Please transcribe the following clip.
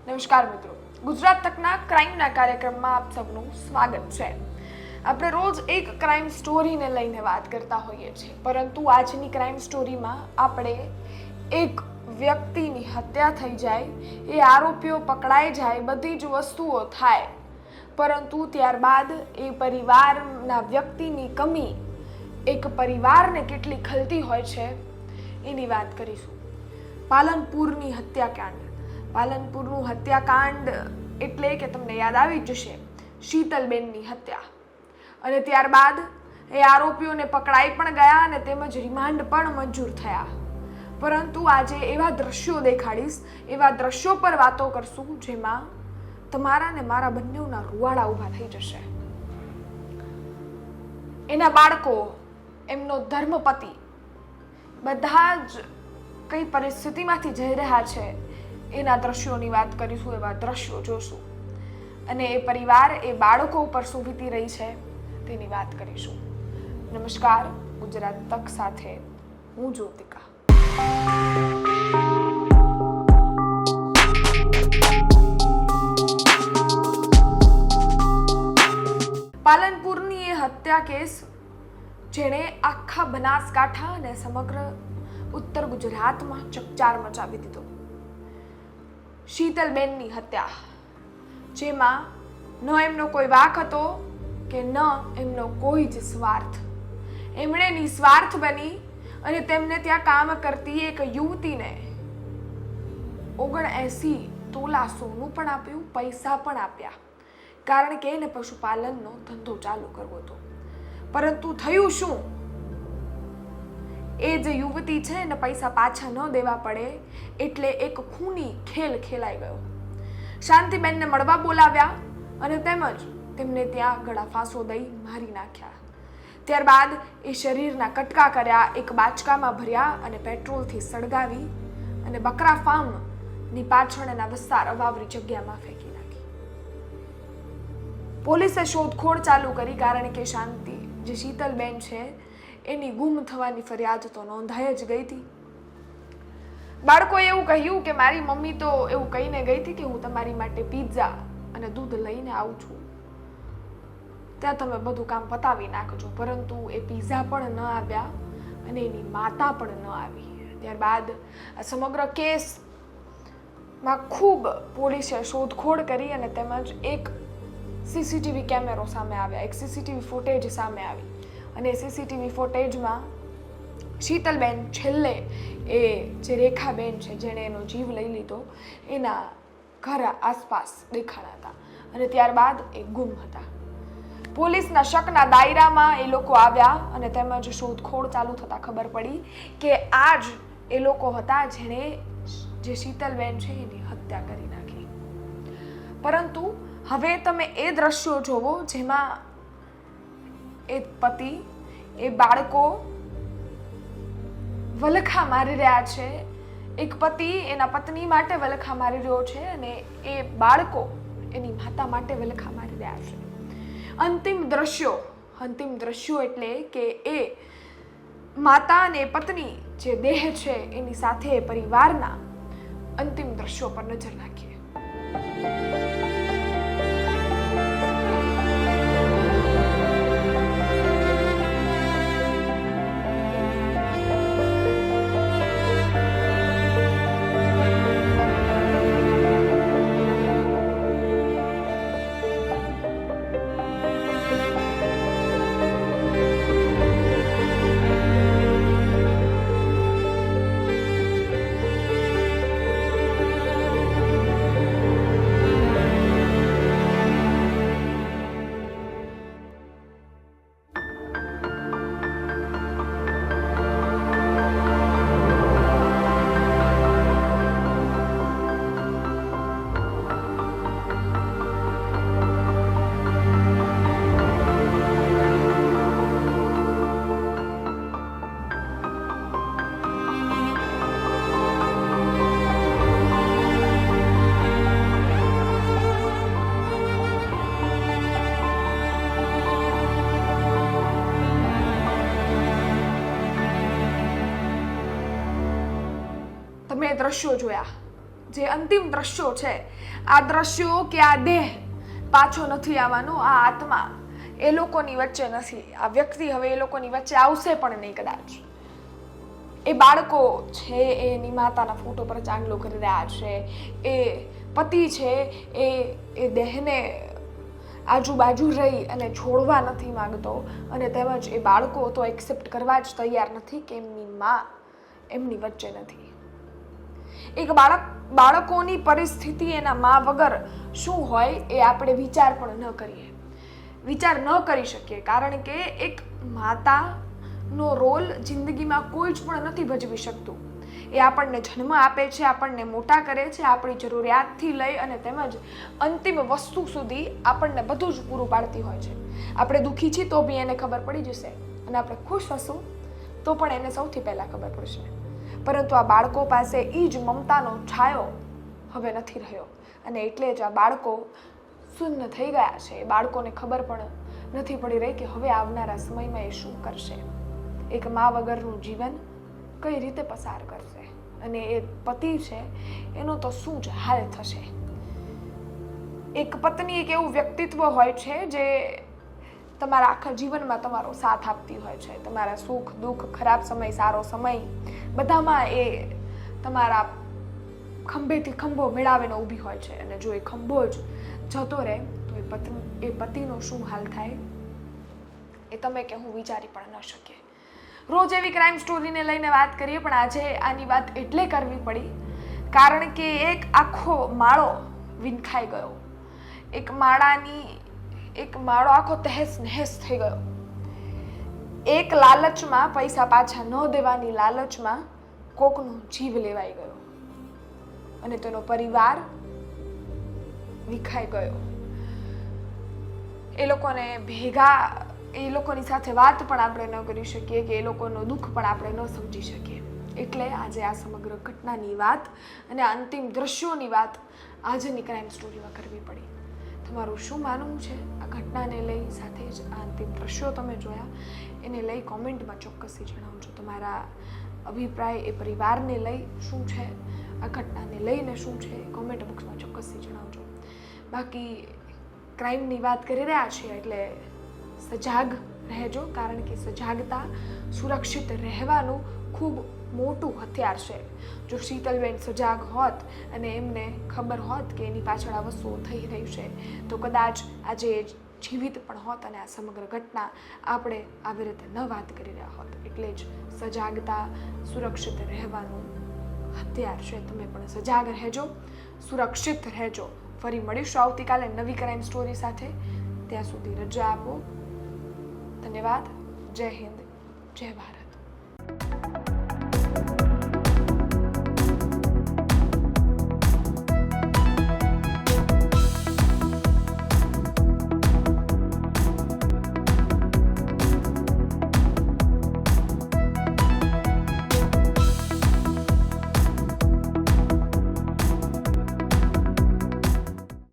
નમસ્કાર મિત્રો, ગુજરાત તકના ક્રાઇમના કાર્યક્રમમાં આપ સૌનું સ્વાગત છે। આપણે રોજ એક ક્રાઇમ સ્ટોરીને લઈને વાત કરતા હોઈએ છીએ, પરંતુ આજની ક્રાઇમ સ્ટોરીમાં આપણે એક વ્યક્તિની હત્યા થઈ જાય, એ આરોપીઓ પકડાઈ જાય, બધી જ વસ્તુઓ થાય, પરંતુ ત્યારબાદ એ પરિવારના વ્યક્તિની કમી એક પરિવારને કેટલી ખલતી હોય છે એની વાત કરીશું। પાલનપુરની હત્યાકાંડ। પાલનપુરનું હત્યાકાંડ એટલે કે તમને યાદ આવી જશે શીતલબેનની હત્યા, અને ત્યારબાદ એ આરોપીઓને પકડાઈ પણ ગયા અને તેમજ રિમાન્ડ પણ મંજૂર થયા। પરંતુ આજે એવા દ્રશ્યો દેખાડીશ, એવા દ્રશ્યો પર વાતો કરશું જેમાં તમારા ને મારા બંનેના રૂવાડા ઊભા થઈ જશે। એના બાળકો, એમનો ધર્મપતિ, બધા જ કઈ પરિસ્થિતિમાંથી જઈ રહ્યા છે એના દ્રશ્યોની વાત કરીશું, એવા દ્રશ્યો જોશું, અને એ પરિવાર, એ બાળકો ઉપર શું વીતી રહી છે તેની વાત કરીશું। નમસ્કાર, ગુજરાત તક સાથે હું જ્યોતિકા। પાલનપુરની એ હત્યા કેસ જેણે આખા બનાસકાંઠા અને સમગ્ર ઉત્તર ગુજરાતમાં ચકચાર મચાવી દીધો। શીતલબેનની હત્યા, જેમાં ન એમનો કોઈ વાંક હતો કે ન એમનો કોઈ જ સ્વાર્થ। એમણે નિસ્વાર્થ બની અને તેમને ત્યાં કામ કરતી એક યુવતીને 79 તોલા સોનું પણ આપ્યું, પૈસા પણ આપ્યા, કારણ કે એને પશુપાલનનો ધંધો ચાલુ કરવો હતો। પરંતુ થયું શું? એ જે યુવતી છે એને પૈસા પાછા ન દેવા પડે એટલે એક ખૂની ખેલ ખેલાઈ ગયો। શાંતિબેનને મળવા બોલાવ્યા અને તેમજ તેમને ત્યાં ગળા ફાંસો દઈ મારી નાખ્યા। ત્યારબાદ એ શરીરના કટકા કર્યા, એક બાચકામાં ભર્યા અને પેટ્રોલથી સળગાવી અને બકરા ફાર્મની પાછળ એના વિસ્તાર અવાવરી જગ્યામાં ફેંકી નાખી। પોલીસે શોધખોળ ચાલુ કરી, કારણ કે શાંતિ જે શીતલબેન છે એની ગુમ થવાની ફરિયાદ તો નોંધાઈ જ ગઈ હતી। બાળકોએ એવું કહ્યું કે મારી મમ્મી તો એવું કહીને ગઈ હતી કે હું તમારી માટે પિઝા અને દૂધ લઈને આવું છું, ત્યાં તમે બધું કામ પતાવી નાખજો, પરંતુ એ પિઝા પણ ન આવ્યા અને એની માતા પણ ન આવી। ત્યારબાદ આ સમગ્ર કેસમાં ખૂબ પોલીસે શોધખોળ કરી અને તેમજ એક સીસીટીવી કેમેરો સામે આવ્યા, એક સીસીટીવી ફૂટેજ સામે આવી, અને સીસીટીવી ફૂટેજમાં શીતલબેન છેલ્લે એ જે રેખાબેન છે જેણે એનો જીવ લઈ લીધો એના ઘર આસપાસ દેખાણા હતા અને ત્યારબાદ એ ગુમ હતા। પોલીસના શકના દાયરામાં એ લોકો આવ્યા અને તેમજ શોધખોળ ચાલુ થતાં ખબર પડી કે આ જ એ લોકો હતા જેણે જે શીતલબેન છે એની હત્યા કરી નાખી। પરંતુ હવે તમે એ દ્રશ્યો જોવો જેમાં એ પતિ, એ બાળકો વલખા મારી રહ્યા છે। એક પતિ એના પત્ની માટે વલખા મારી રહ્યો છે અને એ બાળકો એની માતા માટે વલખા મારી રહ્યા છે। અંતિમ દ્રશ્યો એટલે કે એ માતા અને પત્ની જે દેહ છે એની સાથે પરિવારના અંતિમ દ્રશ્યો પર નજર નાખીએ। તમે દ્રશ્યો જોયા જે અંતિમ દ્રશ્યો છે, આ દ્રશ્યો કે આ દેહ પાછો નથી આવવાનો, આ આત્મા એ લોકોની વચ્ચે નથી, આ વ્યક્તિ હવે એ લોકોની વચ્ચે આવશે પણ નહીં કદાચ. એ બાળકો છે એની માતાના ફોટો પર ચાંદલો કરી રહ્યા છે, એ પતિ છે એ દેહને આજુબાજુ રહી અને છોડવા નથી માંગતો, અને તેમજ એ બાળકો તો એક્સેપ્ટ કરવા જ તૈયાર નથી કે એમની માં એમની વચ્ચે નથી. એક બાળકોની પરિસ્થિતિ એના મા વગર શું હોય એ આપણે વિચાર પણ ન કરીએ, વિચાર ન કરી શકીએ, કારણ કે એક માતાનો રોલ જિંદગીમાં કોઈ જ પણ નથી ભજવી શકતું. એ આપણને જન્મ આપે છે, આપણને મોટા કરે છે, આપણી જરૂરિયાતથી લઈ અને તેમજ અંતિમ વસ્તુ સુધી આપણને બધું જ પૂરું પાડતી હોય છે. આપણે દુઃખી છીએ તો બી એને ખબર પડી જશે, અને આપણે ખુશ હશું તો પણ એને સૌથી પહેલાં ખબર પડશે. પરંતુ આ બાળકો પાસે એ જ મમતાનો છાયો હવે નથી રહ્યો, અને એટલે જ આ બાળકો શૂન્ય થઈ ગયા છે. એ બાળકોને ખબર પણ નથી પડી રહી કે હવે આવનારા સમયમાં એ શું કરશે, એક મા વગરનું જીવન કઈ રીતે પસાર કરશે, અને એ પતિ છે એનો તો શું જ હાલ થશે. એક પત્ની એક એવું વ્યક્તિત્વ હોય છે જે તમારા આખા જીવનમાં તમારો સાથ આપતી હોય છે, તમારા સુખ દુઃખ, ખરાબ સમય, સારો સમય, બધામાં એ તમારા ખંભેથી ખંભો મેળાવીને ઊભી હોય છે. અને જો એ ખંભો જ જતો રહે તો એ પતિનો શું હાલ થાય એ તમે કે હું વિચારી પણ ન શકીએ. રોજ એવી ક્રાઇમ સ્ટોરીને લઈને વાત કરીએ, પણ આજે આની વાત એટલે કરવી પડી કારણ કે એક આખો માળો વિંખાઈ ગયો, એક માળો આખો તહેસ નહેસ થઈ ગયો. એક લાલચમાં, પૈસા પાછા ન દેવાની લાલચમાં કોકનો જીવ લેવાઈ ગયો, અને તેનો પરિવાર વિખાઈ ગયો. એ લોકોની સાથે વાત પણ આપણે ન કરી શકીએ કે એ લોકોનું દુઃખ પણ આપણે ન સમજી શકીએ. એટલે આજે આ સમગ્ર ઘટનાની વાત અને અંતિમ દ્રશ્યોની વાત આજની ક્રાઇમ સ્ટોરીમાં કરવી પડી. તમારું શું માનવું છે આ ઘટનાને લઈ, સાથે જ આ અંતિમ દ્રશ્યો તમે જોયા એને લઈ કોમેન્ટમાં ચોક્કસથી જણાવજો. તમારા અભિપ્રાય એ પરિવારને લઈ શું છે, આ ઘટનાને લઈને શું છે, કોમેન્ટ બોક્સમાં ચોક્કસથી જણાવજો. બાકી ક્રાઇમની વાત કરી રહ્યા છીએ એટલે સજાગ રહેજો, કારણ કે સજાગતા સુરક્ષિત રહેવાનું ખૂબ મોટું હથિયાર છે. જો શીતલબેન સજાગ હોત અને એમને ખબર હોત કે એની પાછળ આ વસ્તુઓ થઈ રહી છે તો કદાચ આજે જીવિત પણ હોત અને આ સમગ્ર ઘટના આપણે આવી રીતે ન વાત કરી રહ્યા હોત. એટલે જ સજાગતા સુરક્ષિત રહેવાનું હથિયાર છે. તમે પણ સજાગ રહેજો, સુરક્ષિત રહેજો. ફરી મળીશું આવતીકાલે નવી ક્રાઇમ સ્ટોરી સાથે. ત્યાં સુધી રજા આપો. ધન્યવાદ. જય હિન્દ, જય ભારત.